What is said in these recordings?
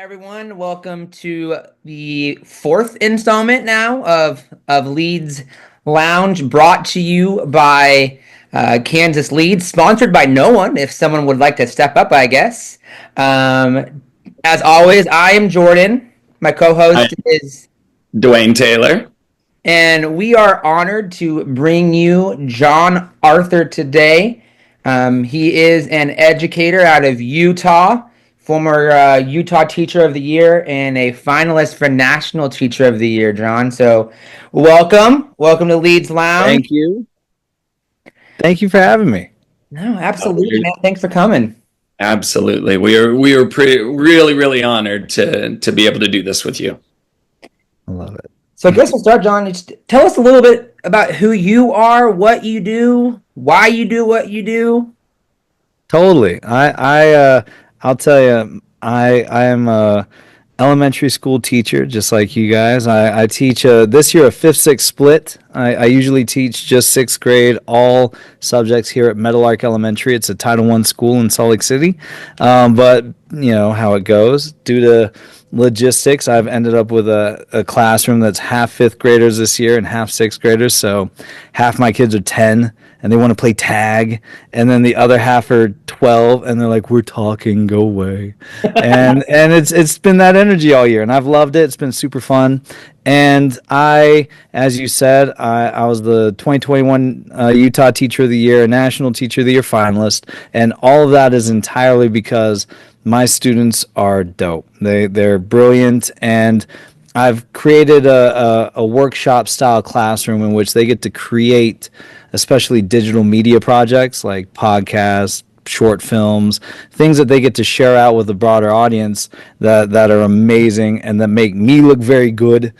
everyone. Welcome to the fourth installment now of Leeds Lounge, brought to you by Kansas Leeds, sponsored by no one. If someone would like to step up, I guess. As always, I am Jordan. My Hi, co-host is, Dwayne Taylor. and we are honored to bring you John Arthur today. He is an educator out of Utah, former Utah Teacher of the Year, and a finalist for National Teacher of the Year, John. So, welcome to Leeds Lounge. Thank you. Thank you for having me. No, absolutely, man. Thanks for coming. Absolutely. We are really honored to be able to do this with you. I love it. So, I guess we'll start, John. Just tell us a little bit about who you are, what you do, why you do what you do. Totally. I'll tell you, I am a elementary school teacher, just like you guys. I teach this year a fifth, sixth split. I usually teach just sixth grade, all subjects here at Meadowlark Elementary. It's a Title I school in Salt Lake City. But you know how it goes. Due to logistics, I've ended up with a classroom that's half fifth graders this year and half sixth graders. So half my kids are 10 and they want to play tag, and then the other half are 12 and they're like, we're talking, go away. And it's been that energy all year, and I've loved it. It's been super fun. And as you said, I was the 2021 Utah Teacher of the Year, National Teacher of the Year finalist, and all of that is entirely because my students are dope. They're brilliant, and I've created a workshop style classroom in which they get to create, especially digital media projects like podcasts, short films, things that they get to share out with a broader audience that are amazing and that make me look very good,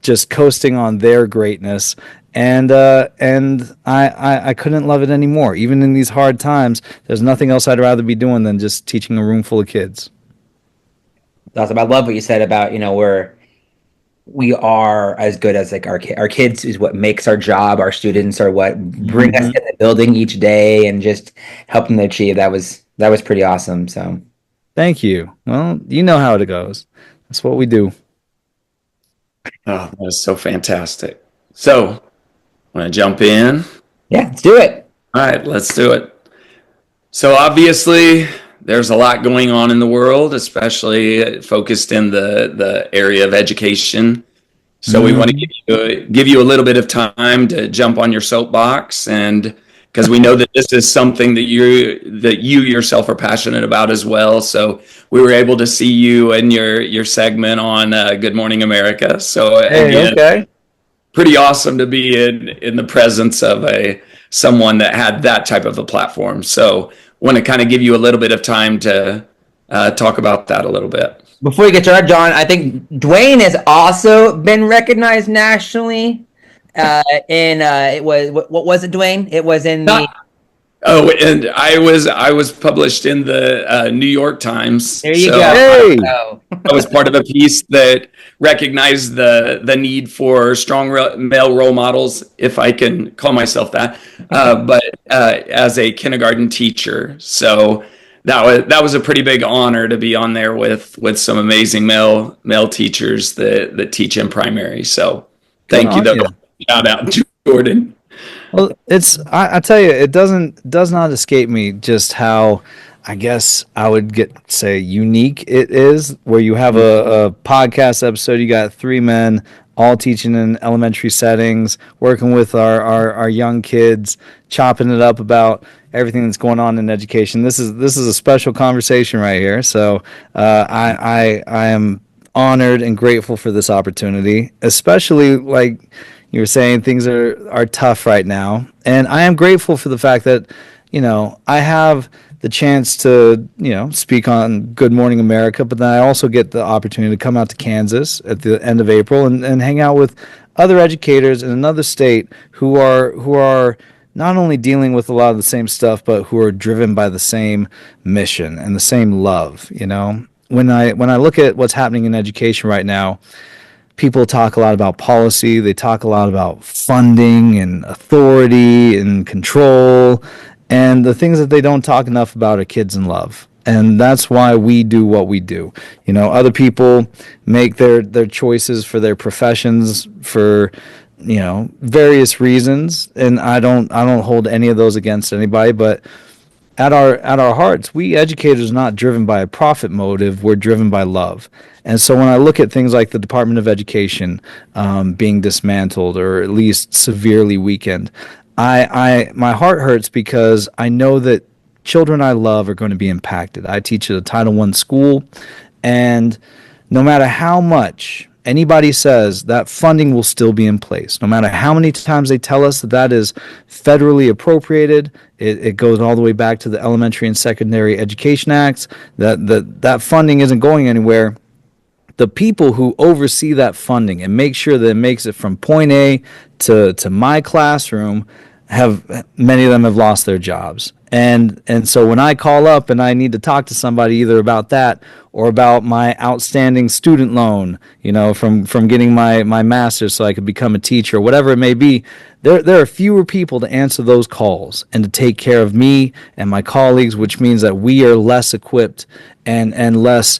just coasting on their greatness. And I couldn't love it anymore. Even in these hard times, there's nothing else I'd rather be doing than just teaching a room full of kids. Awesome. I love what you said about, we are as good as like our kids is what makes our job. Our students are what bring us in the building each day and just help them to achieve. That was pretty awesome. So Thank you. Well, you know how it goes. That's what we do. Oh, that is so fantastic. So, want to jump in? yeah, let's do it. All right, let's do it. So obviously, there's a lot going on in the world, especially focused in the area of education. So we want to give you a little bit of time to jump on your soapbox, and because we know that this is something that you yourself are passionate about as well. So we were able to see you in your segment on Good Morning America. So Hey, again, okay. pretty awesome to be in the presence of someone that had that type of a platform. So want to kind of give you a little bit of time to talk about that a little bit. Before we get started, John, I think Dwayne has also been recognized nationally. It was what was it, Dwayne? It was in the. Oh, and I was published in the New York Times. There you So go. Hey. Oh. I was part of a piece that recognized the need for strong male role models, if I can call myself that, but as a kindergarten teacher. So that was a pretty big honor to be on there with some amazing male teachers that teach in primary. So thank you, on though. you. Shout out, Jordan. Well, I tell you, it does not escape me just how, I guess I would say unique it is, where you have a podcast episode. You got three men all teaching in elementary settings, working with our young kids, chopping it up about everything that's going on in education. This is a special conversation right here. So I am honored and grateful for this opportunity, especially like you were saying, things are tough right now. And I am grateful for the fact that, I have the chance to, speak on Good Morning America, but then I also get the opportunity to come out to Kansas at the end of April and hang out with other educators in another state who are not only dealing with a lot of the same stuff, but who are driven by the same mission and the same love. When I look at what's happening in education right now, people talk a lot about policy. They talk a lot about funding and authority and control. And the things that they don't talk enough about are kids and love. And that's why we do what we do. You know, other people make their choices for their professions for, you know, various reasons, and I don't hold any of those against anybody, but at our hearts, we educators are not driven by a profit motive. We're driven by love. And so when I look at things like the Department of Education being dismantled or at least severely weakened, my heart hurts because I know that children I love are going to be impacted. I teach at a Title I school, and no matter how much anybody says, that funding will still be in place. No matter how many times they tell us that that is federally appropriated, it goes all the way back to the Elementary and Secondary Education Acts, that funding isn't going anywhere. The people who oversee that funding and make sure that it makes it from point A to my classroom, many of them have lost their jobs. And so when I call up and I need to talk to somebody either about that or about my outstanding student loan, you know, from getting my master's so I could become a teacher, whatever it may be, there are fewer people to answer those calls and to take care of me and my colleagues, which means that we are less equipped and less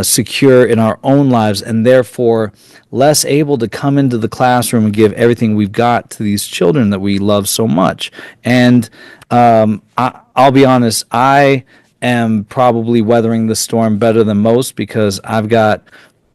secure in our own lives, and therefore less able to come into the classroom and give everything we've got to these children that we love so much. And I'll be honest, I am probably weathering the storm better than most because I've got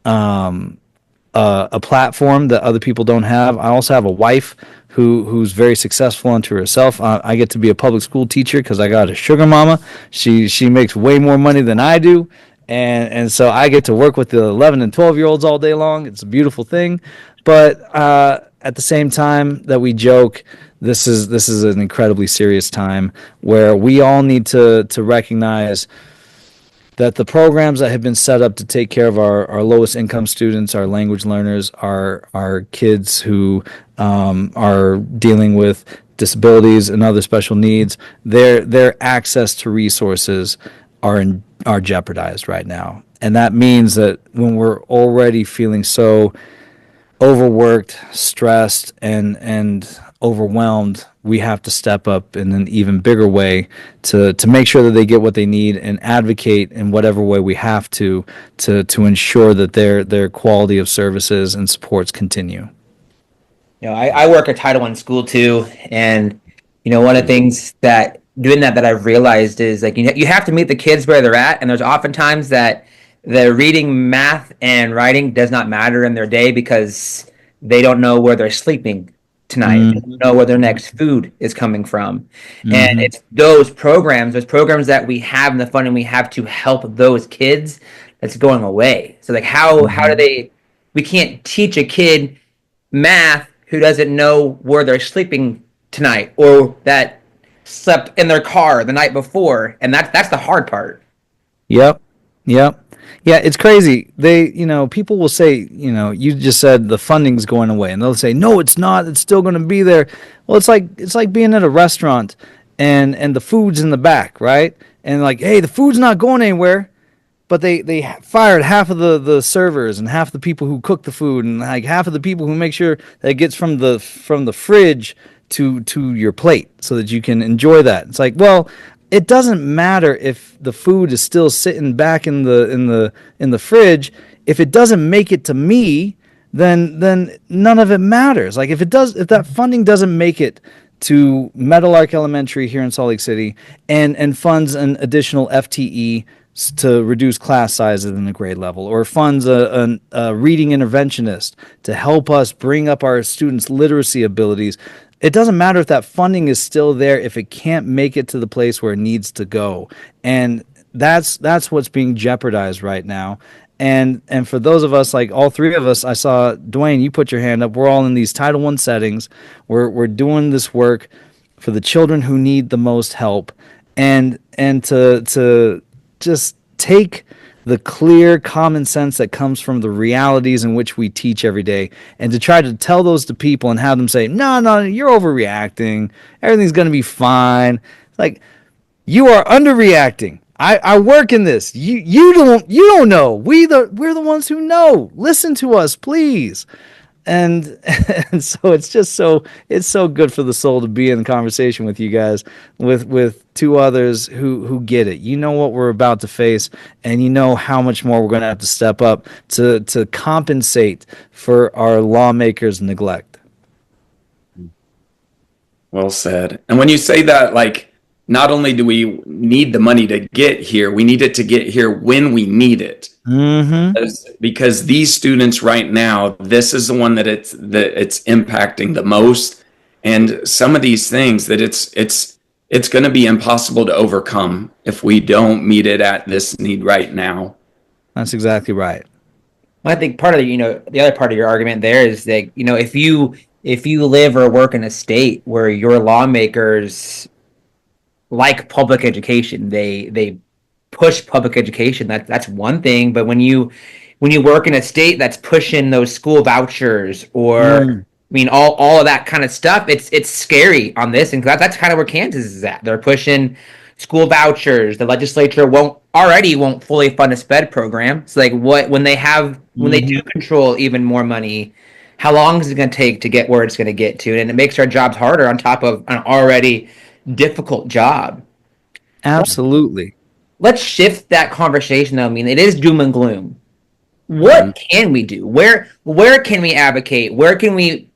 a platform that other people don't have. I also have a wife who's very successful unto herself. I get to be a public school teacher because I got a sugar mama. She makes way more money than I do. And so I get to work with the 11 and 12-year-olds all day long. It's a beautiful thing. But at the same time that we joke, this is an incredibly serious time where we all need to recognize that the programs that have been set up to take care of our lowest income students, our language learners, our kids who are dealing with disabilities and other special needs, their access to resources are jeopardized right now. And that means that when we're already feeling so overworked, stressed, and overwhelmed, we have to step up in an even bigger way to make sure that they get what they need and advocate in whatever way we have to ensure that their quality of services and supports continue. You know, I work at Title I school too, and you know, one of the things that doing that I've realized is like you have to meet the kids where they're at, and there's oftentimes that the reading, math, and writing does not matter in their day because they don't know where they're sleeping tonight. They don't know where their next food is coming from. And it's those programs that we have and the funding we have to help those kids that's going away. So like how do we can't teach a kid math who doesn't know where they're sleeping tonight or that slept in their car the night before, and that's the hard part. Yep. Yeah, it's crazy. People will say, you just said the funding's going away, and they'll say, no, it's not. It's still going to be there. Well, it's like being at a restaurant and the food's in the back, right? And like, hey, the food's not going anywhere, but they fired half of the servers and half the people who cook the food and like half of the people who make sure that it gets from the fridge to your plate so that you can enjoy that. It's like, well, it doesn't matter if the food is still sitting back in the fridge. If it doesn't make it to me, then none of it matters. Like if that funding doesn't make it to Meadowlark Elementary here in Salt Lake City and funds an additional FTE to reduce class sizes in the grade level, or funds a reading interventionist to help us bring up our students' literacy abilities, it doesn't matter if that funding is still there if it can't make it to the place where it needs to go. And that's what's being jeopardized right now. And for those of us, like all three of us, I saw Dwayne, you put your hand up. We're all in these Title I settings. We're doing this work for the children who need the most help, and to just take the clear common sense that comes from the realities in which we teach every day, and to try to tell those to people and have them say, no, you're overreacting. Everything's going to be fine. Like, you are underreacting. I work in this. You don't know. We're the ones who know. Listen to us, please. and and so it's so good for the soul to be in conversation with you guys, with two others who get it. You know what we're about to face, and you know how much more we're going to have to step up to compensate for our lawmakers' neglect. Well said. And when you say that, like, not only do we need the money to get here, we need it to get here when we need it. Mm-hmm. Because these students right now, this is the one that it's impacting the most. And some of these things that it's going to be impossible to overcome if we don't meet it at this need right now. That's exactly right. I think part of the other part of your argument there is that if you live or work in a state where your lawmakers like public education, they push public education. That's one thing. But when you work in a state that's pushing those school vouchers or all of that kind of stuff, it's scary on this, and that's kind of where Kansas is at. They're pushing school vouchers. The legislature won't fully fund a SPED program. It's like when they do control even more money, how long is it going to take to get where it's going to get to? And it makes our jobs harder on top of an already difficult job. Absolutely. Let's shift that conversation, though. I mean, it is doom and gloom. What can we do? Where can we advocate? Where can we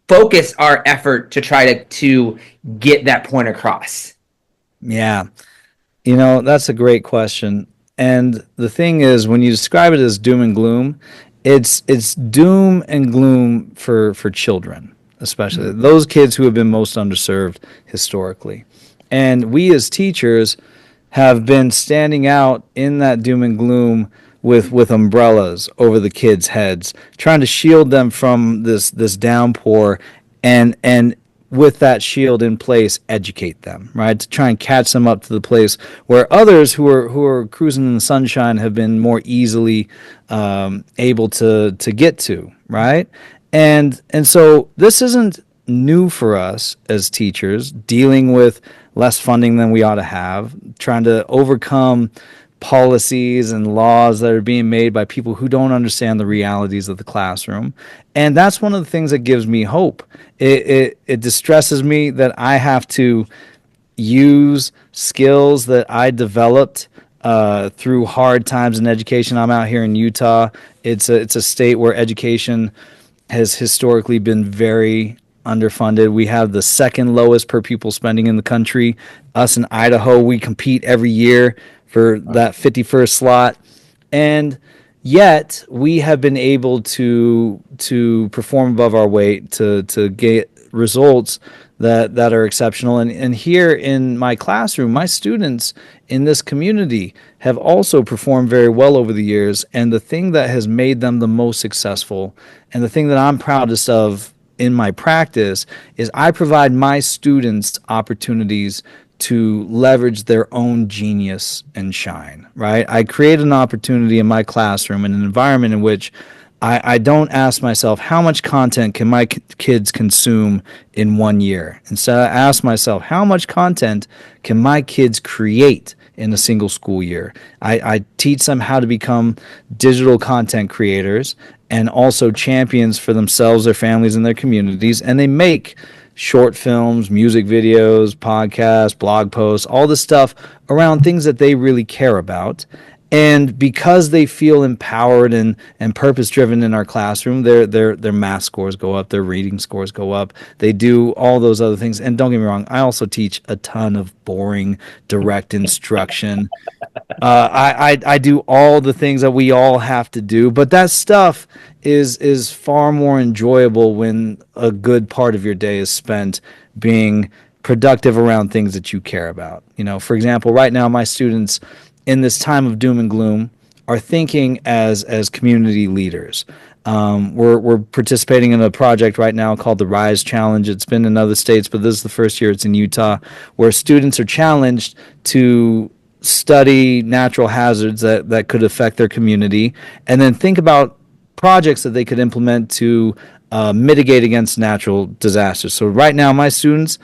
focus our effort to try to get that point across? Yeah. That's a great question. And the thing is, when you describe it as doom and gloom, it's doom and gloom for children, especially those kids who have been most underserved historically. And we as teachers have been standing out in that doom and gloom with umbrellas over the kids' heads, trying to shield them from this downpour, and with that shield in place, educate them, right? To try and catch them up to the place where others who are cruising in the sunshine have been more easily able to get to, right? And so this isn't new for us as teachers, dealing with less funding than we ought to have, trying to overcome policies and laws that are being made by people who don't understand the realities of the classroom. And that's one of the things that gives me hope. It distresses me that I have to use skills that I developed through hard times in education. I'm out here in Utah. It's a state where education has historically been very underfunded. We have the second lowest per pupil spending in the country. Us in Idaho, we compete every year for that 51st slot. And yet we have been able to perform above our weight, to get results that are exceptional. And here in my classroom, my students in this community have also performed very well over the years. And the thing that has made them the most successful, and the thing that I'm proudest of in my practice, is I provide my students opportunities to leverage their own genius and shine, right? I create an opportunity in my classroom, in an environment in which I don't ask myself, how much content can my kids consume in 1 year? Instead, I ask myself, how much content can my kids create in a single school year? I teach them how to become digital content creators and also champions for themselves, their families, and their communities. And they make short films, music videos, podcasts, blog posts, all this stuff around things that they really care about. And because they feel empowered and purpose-driven in our classroom, their math scores go up, their reading scores go up. They do all those other things. And don't get me wrong, I also teach a ton of boring, direct instruction. I do all the things that we all have to do, but that stuff is far more enjoyable when a good part of your day is spent being productive around things that you care about. For example, right now my students in this time of doom and gloom are thinking as community leaders. We're participating in a project right now called the Rise Challenge. It's been in other states, but this is the first year it's in Utah, where students are challenged to study natural hazards that could affect their community, and then think about projects that they could implement to mitigate against natural disasters. So right now, my students,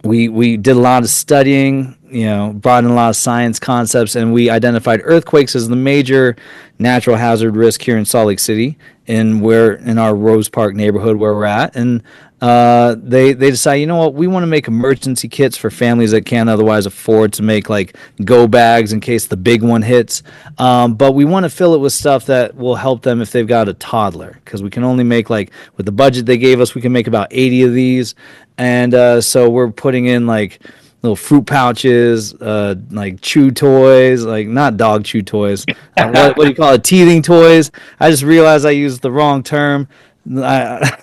we did a lot of studying brought in a lot of science concepts, and we identified earthquakes as the major natural hazard risk here in Salt Lake City, in our Rose Park neighborhood where we're at. And they decide, you know what, we want to make emergency kits for families that can't otherwise afford to make like go bags in case the big one hits. But we want to fill it with stuff that will help them if they've got a toddler, because we can only make, like, with the budget they gave us, we can make about 80 of these. And so we're putting in like little fruit pouches, like chew toys, like not dog chew toys. What do you call it? Teething toys. I just realized I used the wrong term. I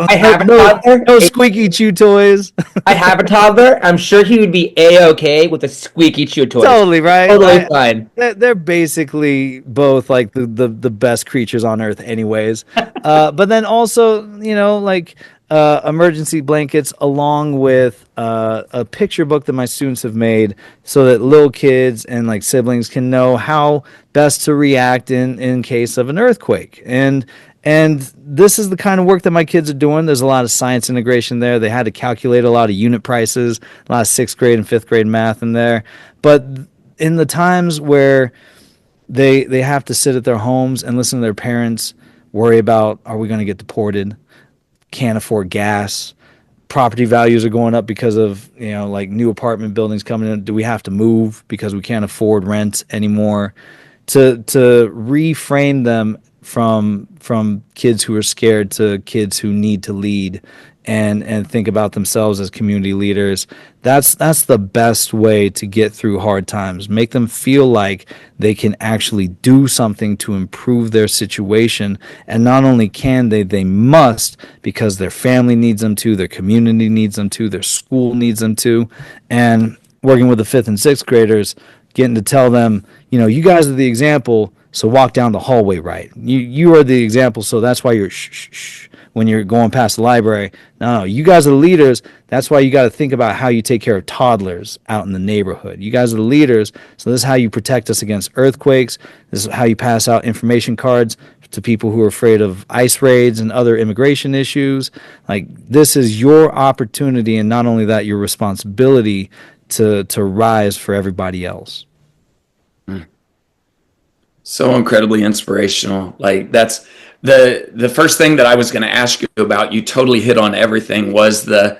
have a toddler. No squeaky chew toys. I have a toddler. I'm sure he would be a-okay with a squeaky chew toy. Totally right. Totally fine. They're basically both like the best creatures on earth, anyways. But then also, like emergency blankets, along with a picture book that my students have made, so that little kids and like siblings can know how best to react in case of an earthquake. And this is the kind of work that my kids are doing. There's a lot of science integration there. They had to calculate a lot of unit prices, a lot of 6th grade and 5th grade math in there. But in the times where they have to sit at their homes and listen to their parents worry about, are we going to get deported? Can't afford gas. Property values are going up because of, like new apartment buildings coming in. Do we have to move because we can't afford rent anymore? To reframe them from kids who are scared to kids who need to lead and think about themselves as community leaders. That's the best way to get through hard times. Make them feel like they can actually do something to improve their situation. And not only can they must, because their family needs them to, their community needs them to, their school needs them to. And working with the 5th and 6th graders, getting to tell them, you guys are the example, so walk down the hallway right. You are the example, so that's why you're shh when you're going past the library. No, you guys are the leaders. That's why you got to think about how you take care of toddlers out in the neighborhood. You guys are the leaders, so this is how you protect us against earthquakes. This is how you pass out information cards to people who are afraid of ICE raids and other immigration issues. Like, this is your opportunity, and not only that, your responsibility to rise for everybody else. So incredibly inspirational. Like, that's the first thing that I was going to ask you about. You totally hit on everything. Was the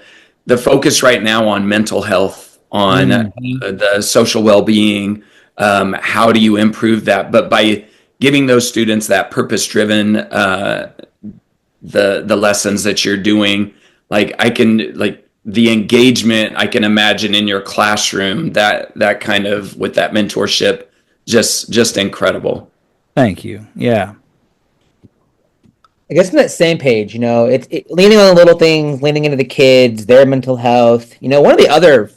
focus right now on mental health, on the social well-being. How do you improve that? But by giving those students that purpose-driven, the lessons that you're doing, like, the engagement I can imagine in your classroom, that kind of, with that mentorship, just incredible. Thank you. Yeah. I guess on that same page, it's leaning on the little things, leaning into the kids, their mental health. One of the other,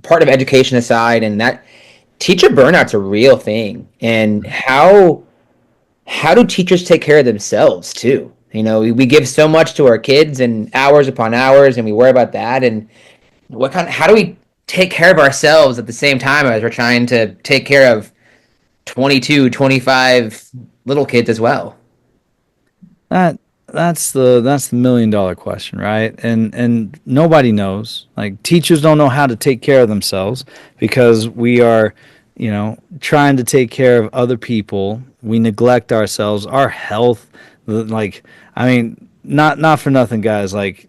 part of education aside, and that teacher burnout's a real thing. And how do teachers take care of themselves too? We give so much to our kids and hours upon hours, and we worry about that. And how do we take care of ourselves at the same time as we're trying to take care of 22, 25 little kids as well? That's the $1 million question, right? And nobody knows. Like, teachers don't know how to take care of themselves because we are, trying to take care of other people. We neglect ourselves, our health. Like, not for nothing, guys. Like,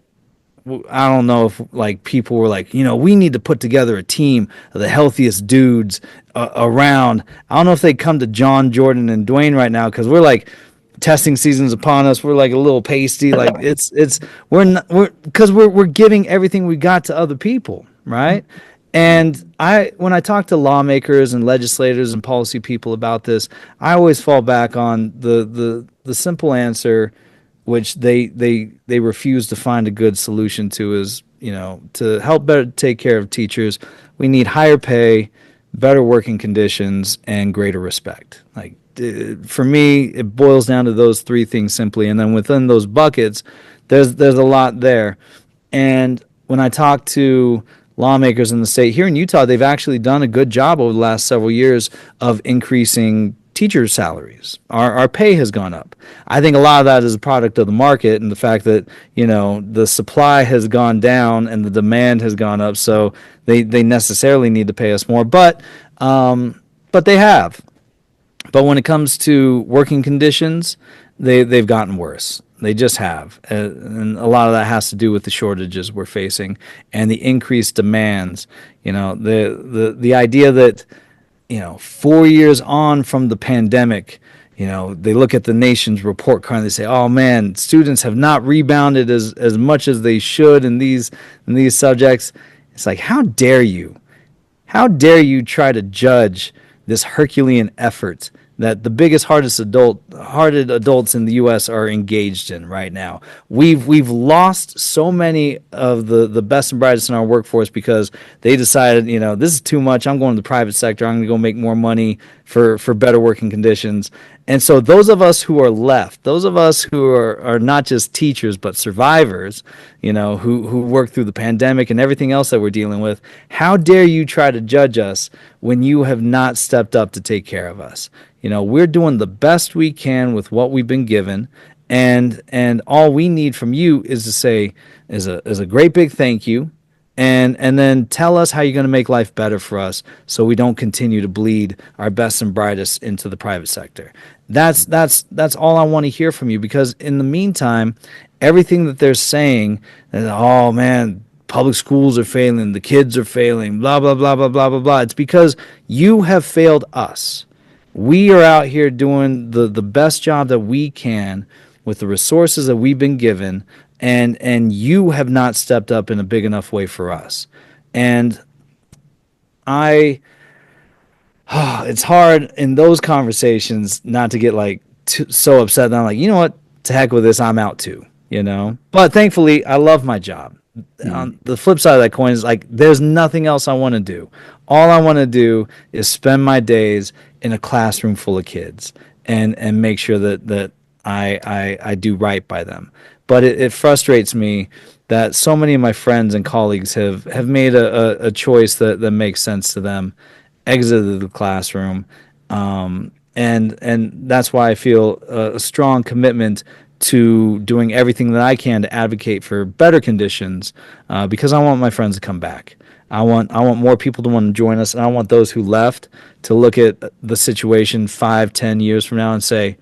I don't know if like people were like, we need to put together a team of the healthiest dudes around. I don't know if they come to John, Jordan, and Dwayne right now, because we're like, testing season's upon us. We're like a little pasty. Like, we're giving everything we got to other people, right? And when I talk to lawmakers and legislators and policy people about this, I always fall back on the simple answer, which they refuse to find a good solution to, is, to help better take care of teachers, we need higher pay, better working conditions, and greater respect. Like, for me, it boils down to those three things simply. And then within those buckets, there's a lot there. And when I talk to lawmakers in the state here in Utah, they've actually done a good job over the last several years of increasing teacher salaries. Our pay has gone up. I think a lot of that is a product of the market and the fact that, the supply has gone down and the demand has gone up. So they necessarily need to pay us more, but they have. But when it comes to working conditions, they've gotten worse. They just have, and a lot of that has to do with the shortages we're facing and the increased demands. The idea that 4 years on from the pandemic, they look at the nation's report card and they say, "Oh man, students have not rebounded as much as they should in these subjects." It's like, how dare you? How dare you try to judge this Herculean effort that the biggest, hearted adults in the U.S. are engaged in right now? We've lost so many of the best and brightest in our workforce because they decided, this is too much. I'm going to the private sector. I'm going to go make more money for better working conditions. And so those of us who are left, those of us who are not just teachers but survivors, who worked through the pandemic and everything else that we're dealing with, how dare you try to judge us when you have not stepped up to take care of us? We're doing the best we can with what we've been given, and all we need from you is to say is a great big thank you, and then tell us how you're going to make life better for us so we don't continue to bleed our best and brightest into the private sector. That's all I want to hear from you, because in the meantime, everything that they're saying, oh man, public schools are failing, the kids are failing, blah blah blah blah blah blah blah, it's because you have failed us. We are out here doing the best job that we can with the resources that we've been given, and you have not stepped up in a big enough way for us. And it's hard in those conversations not to get so upset that I'm like, you know what, to heck with this, I'm out too, But thankfully, I love my job. On the flip side of that coin is there's nothing else I want to do. All I want to do is spend my days in a classroom full of kids and make sure that I do right by them. But it frustrates me that so many of my friends and colleagues have made a choice that makes sense to them, exited the classroom, and that's why I feel a strong commitment to doing everything that I can to advocate for better conditions, because I want my friends to come back. I want more people to want to join us, and I want those who left to look at the situation 5-10 years from now and say,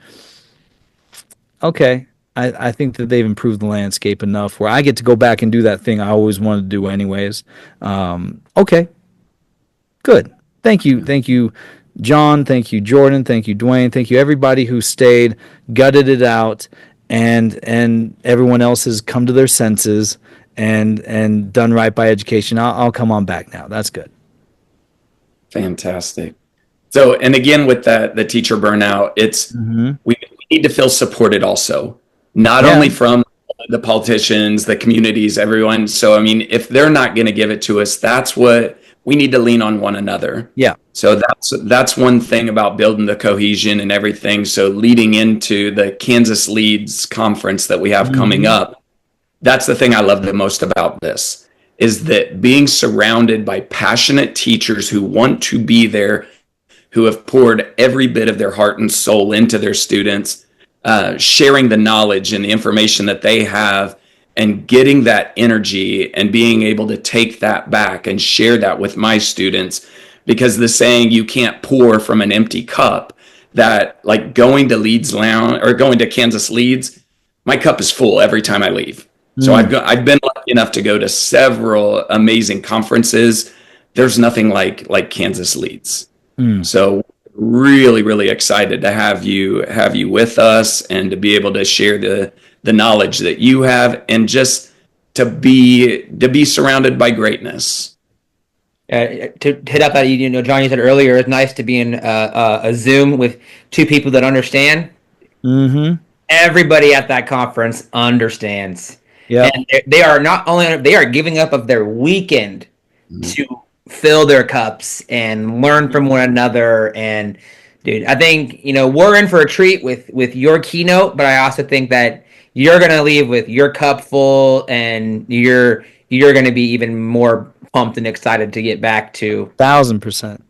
okay, I think that they've improved the landscape enough where I get to go back and do that thing I always wanted to do anyways. Okay, good. Thank you, John. Thank you, Jordan. Thank you, Dwayne. Thank you, everybody who stayed, gutted it out, and everyone else has come to their senses and done right by education. I'll come on back now. That's good. Fantastic. So, and again, with the teacher burnout, it's we need to feel supported also, not only from the politicians, the communities, everyone. So, I mean, if they're not going to give it to us, that's what we need to lean on one another. Yeah. So that's one thing about building the cohesion and everything. So leading into the Kansas Leads conference that we have coming up, that's the thing I love the most about this, is that being surrounded by passionate teachers who want to be there, who have poured every bit of their heart and soul into their students, sharing the knowledge and the information that they have, and getting that energy and being able to take that back and share that with my students. Because the saying, you can't pour from an empty cup, that like going to Leeds Lounge or going to Kansas Leads, my cup is full every time I leave. So I've been lucky enough to go to several amazing conferences. There's nothing like Kansas Leads. So really, really excited to have you with us and to be able to share the knowledge that you have, and just to be surrounded by greatness. To hit up that, John, you said earlier, it's nice to be in a Zoom with two people that understand. Everybody at that conference understands. Yeah, and they are giving up of their weekend to fill their cups and learn from one another. And dude, I think we're in for a treat with your keynote, but I also think that you're gonna leave with your cup full, and you're gonna be even more pumped and excited to get back to 1,000%.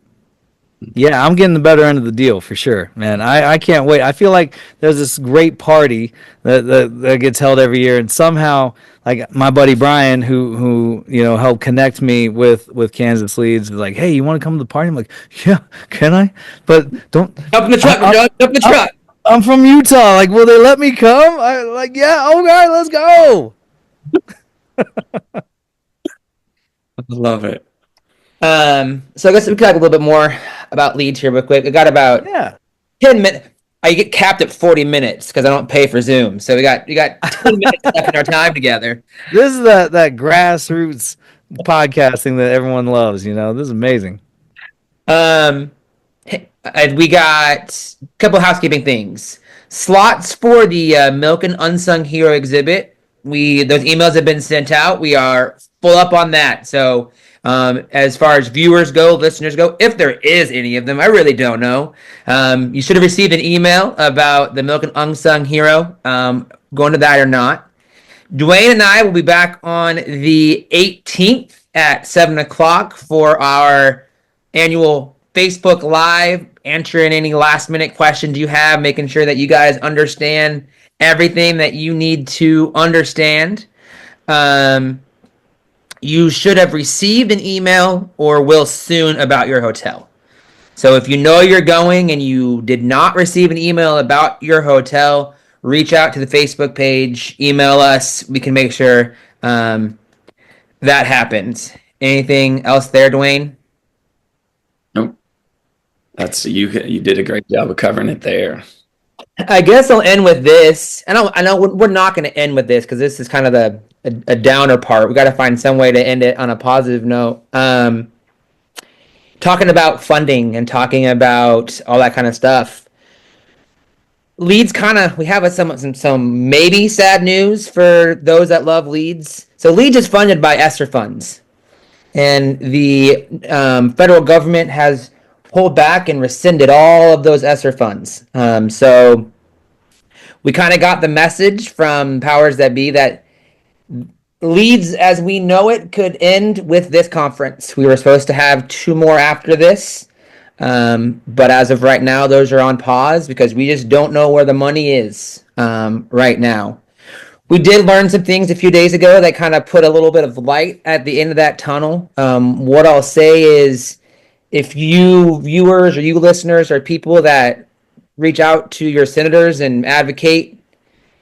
Yeah, I'm getting the better end of the deal for sure, man. I can't wait. I feel like there's this great party that gets held every year, and somehow, like my buddy Brian, who helped connect me with Kansas Leads, is like, hey, you want to come to the party? I'm like, yeah, can I? But don't Jump in the truck, John. Jump in the truck. I'm from Utah. Like, will they let me come? I like, yeah, okay, let's go. I love it. So I guess we could talk a little bit more about Leeds here real quick. We got about Yeah. 10 minutes. I get capped at 40 minutes because I don't pay for Zoom. So we got 20 minutes left in our time together. This is that grassroots podcasting that everyone loves. This is amazing. And we got a couple housekeeping things. Slots for the Milk and Unsung Hero exhibit. Those emails have been sent out. We are full up on that. So as far as viewers go, listeners go, if there is any of them, I really don't know. You should have received an email about the Milk and Unsung Hero. Going to that or not. Dwayne and I will be back on the 18th at 7 o'clock for our annual Facebook Live, answering any last minute questions you have, making sure that you guys understand everything that you need to understand. You should have received an email or will soon about your hotel. So if you know you're going and you did not receive an email about your hotel, reach out to the Facebook page, email us. We can make sure that happens. Anything else there, Dwayne? Nope. That's you did a great job of covering it there. I guess I'll end with this. I know we're not going to end with this because this is kind of a downer part. We got to find some way to end it on a positive note. Talking about funding and talking about all that kind of stuff. Leeds we have some maybe sad news for those that love Leeds. So Leeds is funded by ESSER funds, and the federal government has pulled back and rescinded all of those ESSER funds. So we kind of got the message from powers that be that Leeds, as we know it, could end with this conference. We were supposed to have 2 more after this, but as of right now, those are on pause because we just don't know where the money is right now. We did learn some things a few days ago that kind of put a little bit of light at the end of that tunnel. What I'll say is, if you viewers or you listeners are people that reach out to your senators and advocate,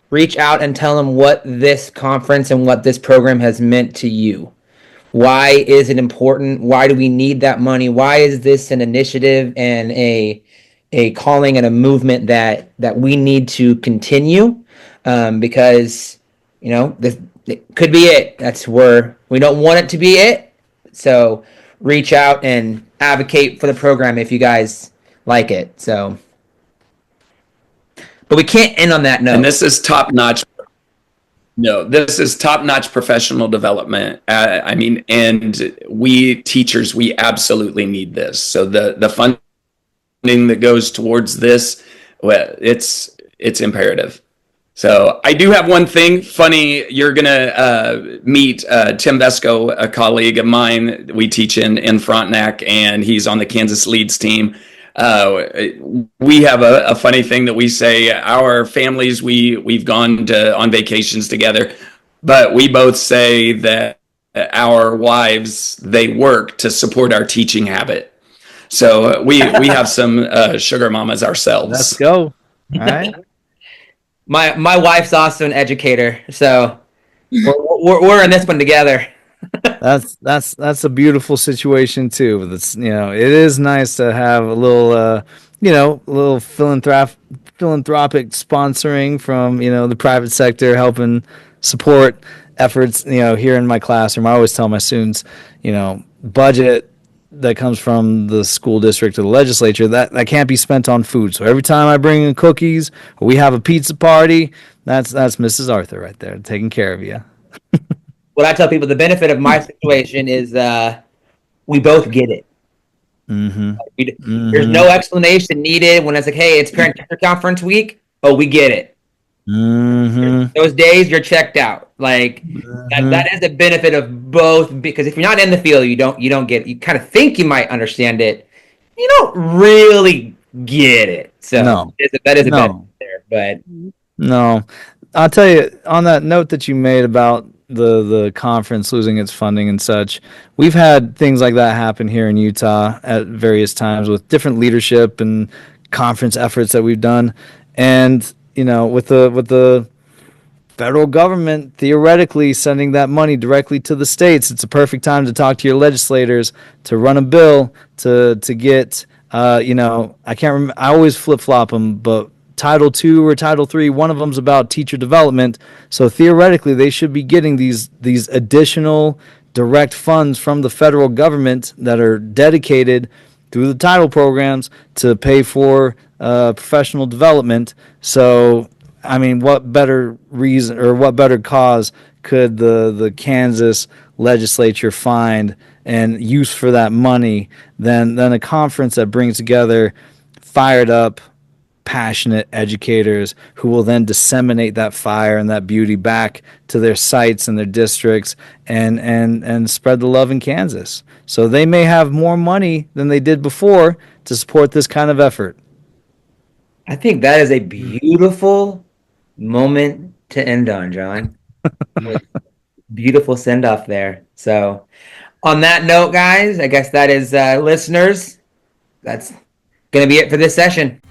reach out and tell them what this conference and what this program has meant to you. Why is it important? Why do we need that money? Why is this an initiative and a calling and a movement that we need to continue? Because, this it could be it. That's where we don't want it to be it. So reach out and advocate for the program if you guys like it. So, but we can't end on that note. And this is top notch. No, this is top notch professional development. And we teachers, we absolutely need this. So the funding that goes towards this, well, it's imperative. So I do have one thing funny. You're going to meet Tim Vesco, a colleague of mine. We teach in Frontenac, and he's on the Kansas Leeds team. We have a funny thing that we say. Our families, we've gone on vacations together, but we both say that our wives, they work to support our teaching habit. So we have some sugar mamas ourselves. Let's go. All right. My wife's also an educator, so we're in this one together. That's a beautiful situation too. That's it is nice to have a little little philanthropic sponsoring from the private sector helping support efforts. Here in my classroom, I always tell my students, budget that comes from the school district or the legislature that can't be spent on food. So every time I bring in cookies or we have a pizza party, that's Mrs. Arthur right there taking care of you. What I tell people, the benefit of my situation is we both get it. There's no explanation needed when it's like, hey, it's parent-teacher conference week. Oh, we get it. Those days you're checked out. Like that is the benefit of both, because if you're not in the field, you don't get it. You kind of think you might understand it. you don't really get it. So No. that is a bad No. there, but No, I'll tell you on that note that you made about the conference losing its funding and such. We've had things like that happen here in Utah at various times with different leadership and conference efforts that we've done, and with the federal government theoretically sending that money directly to the states, it's a perfect time to talk to your legislators to run a bill to get I can't remember. I always flip flop them, but Title II or Title III, one of them's about teacher development. So theoretically, they should be getting these additional direct funds from the federal government that are dedicated through the title programs to pay for professional development. So, I mean, what better reason or what better cause could the Kansas legislature find and use for that money than a conference that brings together fired up, passionate educators who will then disseminate that fire and that beauty back to their sites and their districts and spread the love in Kansas. So they may have more money than they did before to support this kind of effort. I think that is a beautiful moment to end on, John. Beautiful send off there. So, on that note, guys, I guess that is listeners. That's going to be it for this session.